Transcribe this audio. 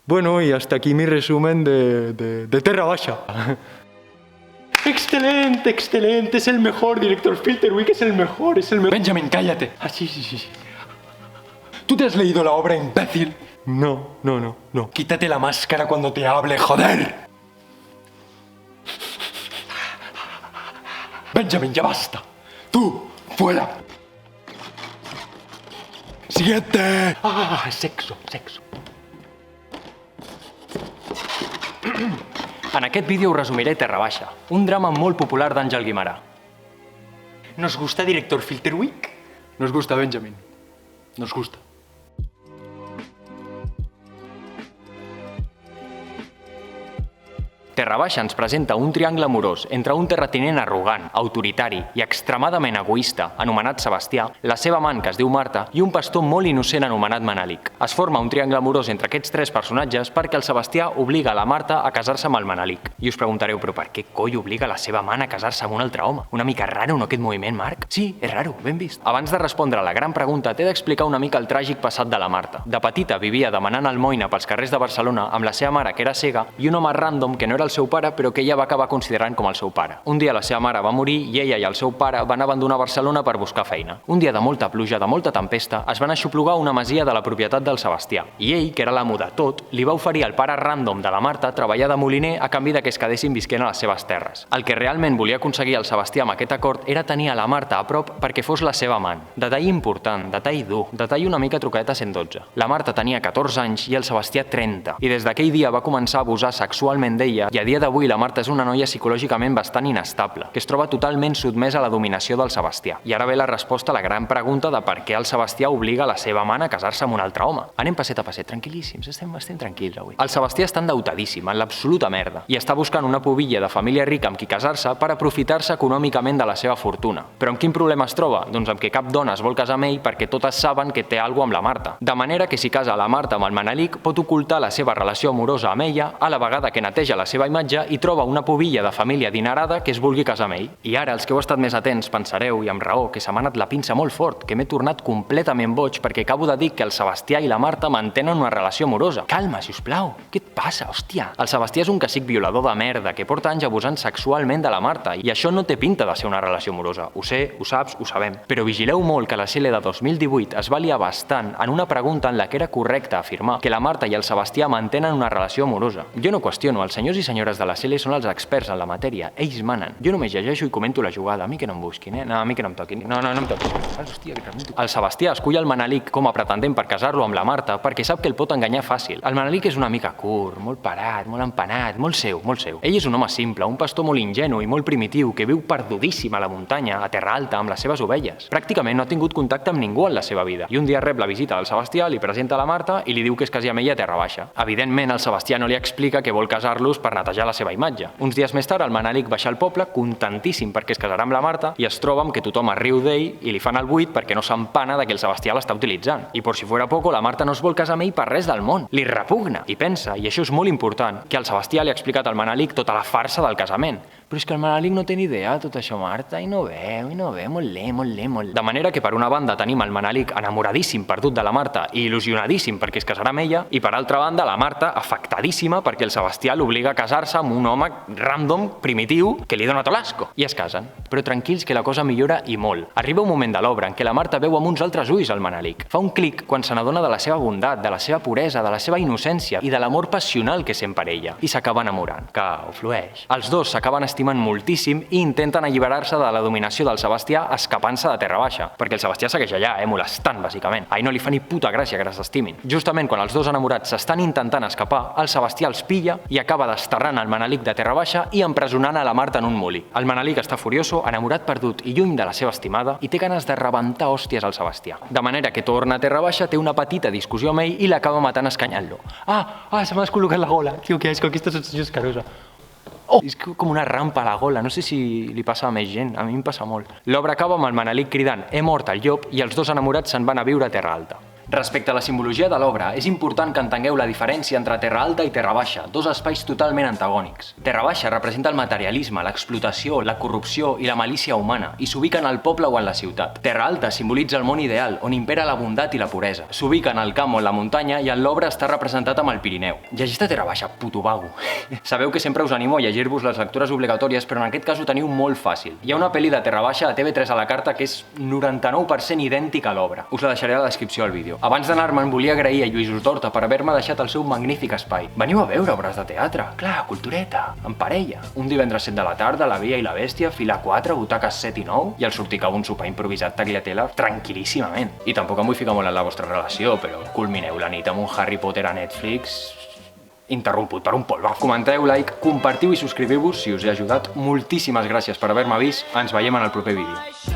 Bueno, y hasta aquí mi resumen de Terra Baixa. Excelente, excelente, es el mejor, director Filterwick, es el mejor, es el mejor. Benjamin, cállate. Ah, sí. ¿Tú te has leído la obra, imbécil? No. Quítate la máscara cuando te hable, joder. Benjamin, ya basta. Tú, fuera. Siguiente. Sexo. En aquest vídeo us resumiré Terra Baixa, un drama molt popular d'Àngel Guimerà. ¿Nos gusta, director Filterwick? Nos gusta, Benjamin. Nos gusta. Terra Baixa ens presenta un triangle amorós entre un terratinent arrogant, autoritari i extremadament egoista, anomenat Sebastià, la seva amant, que es diu Marta, i un pastor molt innocent anomenat Manelic. Es forma un triangle amorós entre aquests tres personatges perquè el Sebastià obliga la Marta a casar-se amb el Manelic. I us preguntareu, però per què coi obliga la seva amant a casar-se amb un altre home? Una mica raro, no, aquest moviment, Marc? Sí, és raro, ben vist. Abans de respondre a la gran pregunta, t'he d'explicar una mica el tràgic passat de la Marta. De petita vivia demanant almoina pels carrers de Barcelona amb la seva mare, que era cega, i un home random que no era el seu pare, però que ella va acabar considerant com el seu pare. Un dia la seva mare va morir i ella i el seu pare van abandonar Barcelona per buscar feina. Un dia de molta pluja, de molta tempesta, es van aixoplugar una masia de la propietat del Sebastià. I ell, que era l'amo de tot, li va oferir al pare random de la Marta treballar de moliner a canvi de que es quedessin visquent a les seves terres. El que realment volia aconseguir el Sebastià amb aquest acord era tenir a la Marta a prop perquè fos la seva amant. Detall important, detall dur, detall una mica trucadet a 112. La Marta tenia 14 anys i el Sebastià 30. I des d'aquell dia va començar a abusar sexualment d'ella i a dia d'avui la Marta és una noia psicològicament bastant inestable, que es troba totalment sotmesa a la dominació del Sebastià. I ara ve la resposta a la gran pregunta de per què el Sebastià obliga la seva amant a casar-se amb un altre home. Anem passet a passet, tranquil·líssims, estem tranquils avui. El Sebastià està endeutadíssim, en l'absoluta merda, i està buscant una pubilla de família rica amb qui casar-se per aprofitar-se econòmicament de la seva fortuna. Però amb quin problema es troba? Doncs amb que cap dona es vol casar amb ell perquè totes saben que té alguna amb la Marta. De manera que si casa la Marta amb el Manelic pot ocultar la seva relació amorosa amb ella a la vegada que neteja la seva imatge i troba una pubilla de família adinerada que es vulgui casar amb ell. I ara, els que heu estat més atents, pensareu, i amb raó, que se m'ha anat la pinça molt fort, que m'he tornat completament boig perquè acabo de dir que el Sebastià i la Marta mantenen una relació amorosa. Calma, si us plau. Què et passa, hòstia? El Sebastià és un cacic violador de merda que porta anys abusant sexualment de la Marta i això no té pinta de ser una relació amorosa. Ho sé, ho saps, ho sabem. Però vigileu molt que la CL de 2018 es va liar bastant en una pregunta en la que era correcte afirmar que la Marta i el Sebastià mantenen una relació amorosa. Jo no qüestiono, els senyors i senyores de la CL són els experts en la matèria, ells manen. Jo només llegeixo i comento la jugada, a mi que no em busquin, No, a mi que no em toquin. No em toquin. Hòstia, que pregunto. El Sebastià escull el Manelic com a pretendent per casar-lo amb la Marta perquè sap que el pot enganyar fàcil. El Manelic és una mica curt, molt parat, molt empanat, molt seu. Ell és un home simple, un pastor molt ingenu i molt primitiu que viu perdudíssim a la muntanya, a terra alta, amb les seves ovelles. Pràcticament no ha tingut contacte amb ningú en la seva vida. I un dia rep la visita del Sebastià, li presenta la Marta i li diu que es casi amb ella a Terra Baixa. Evidentment, el Sebastià no li explica que vol casar-los per netejar la seva imatge. Uns dies més tard, el Manelic baixa al poble, contentíssim perquè es casarà amb la Marta, i es troba amb que tothom es riu d'ell i li fan el buit perquè no s'empana de que el Sebastià l'està utilitzant. I por si fuera poco, la Marta no es vol casar amb ell per res del món. Li repugna. I pensa, i això és molt important, que el Sebastià li ha explicat al Manelic tota la farsa del casament. Però és que el Manelic no té ni idea de tot això, Marta, i no veu, molt lent. De manera que per una banda tenim el Manelic enamoradíssim perdut de la Marta i il·lusionadíssim perquè es casarà amb ella, i per altra banda la Marta afectadíssima perquè el Sebastià l'obliga a casar-se amb un home random, primitiu, que li dona tot l'asco. I es casen. Però tranquils que la cosa millora i molt. Arriba un moment de l'obra en què la Marta veu amb uns altres ulls el Manelic. Fa un clic quan se n'adona de la seva bondat, de la seva puresa, de la seva innocència i de l'amor passional que sent per ella. I s'acaba enamorant. Cau, flueix. Els dos s'acaben estimant moltíssim i intenten alliberar-se de la dominació del Sebastià escapant-se de Terra Baixa. Perquè el Sebastià segueix allà, molestant, bàsicament. Ai, no li fa ni puta gràcia que s'estimin. Justament quan els dos enamorats s'estan intentant escapar, el Sebastià els pilla i acaba desterrant el Manelic de Terra Baixa i empresonant a la Marta en un molí. El Manelic està furioso, enamorat perdut i lluny de la seva estimada i té ganes de rebentar hòsties al Sebastià. De manera que torna a Terra Baixa, té una petita discussió amb ell i l'acaba matant escanyant-lo. Se m'ha descol·locat la gola. Tio, què és? Que aquesta sensació escarosa. És com una rampa a la gola, no sé si li passa a més gent, a mi em passa molt. L'obra acaba amb el Manelic cridant «He mort el llop» i els dos enamorats se'n van a viure a Terra Alta. Respecte a la simbologia de l'obra, és important que entengueu la diferència entre Terra Alta i Terra Baixa, dos espais totalment antagònics. Terra Baixa representa el materialisme, l'explotació, la corrupció i la malícia humana, i s'ubica en el poble o en la ciutat. Terra Alta simbolitza el món ideal, on impera la bondat i la puresa. S'ubica en el camp o en la muntanya i en l'obra està representat amb el Pirineu. Llegeix Terra Baixa, puto vago. Sabeu que sempre us animo a llegir-vos les lectures obligatòries, però en aquest cas ho teniu molt fàcil. Hi ha una pel·li de Terra Baixa a TV3 a la carta que és 99% idèntica a l'obra. Us la deixaré a la descripció del vídeo. Abans d'anar-me'n volia agrair a Lluís Horta per haver-me deixat el seu magnífic espai. Veniu a veure obres de teatre. Clar, cultureta, en parella. Un divendres 7 de la tarda, La Bella i la Bèstia, fila 4, butaques 7 i 9, i el sorticau un sopar improvisat tagliatella tranquil·líssimament. I tampoc em vull ficar molt en la vostra relació, però culmineu la nit amb un Harry Potter a Netflix interromput per un polvo. Comenteu, like, compartiu i subscriviu-vos si us he ajudat. Moltíssimes gràcies per haver-me vist. Ens veiem en el proper vídeo.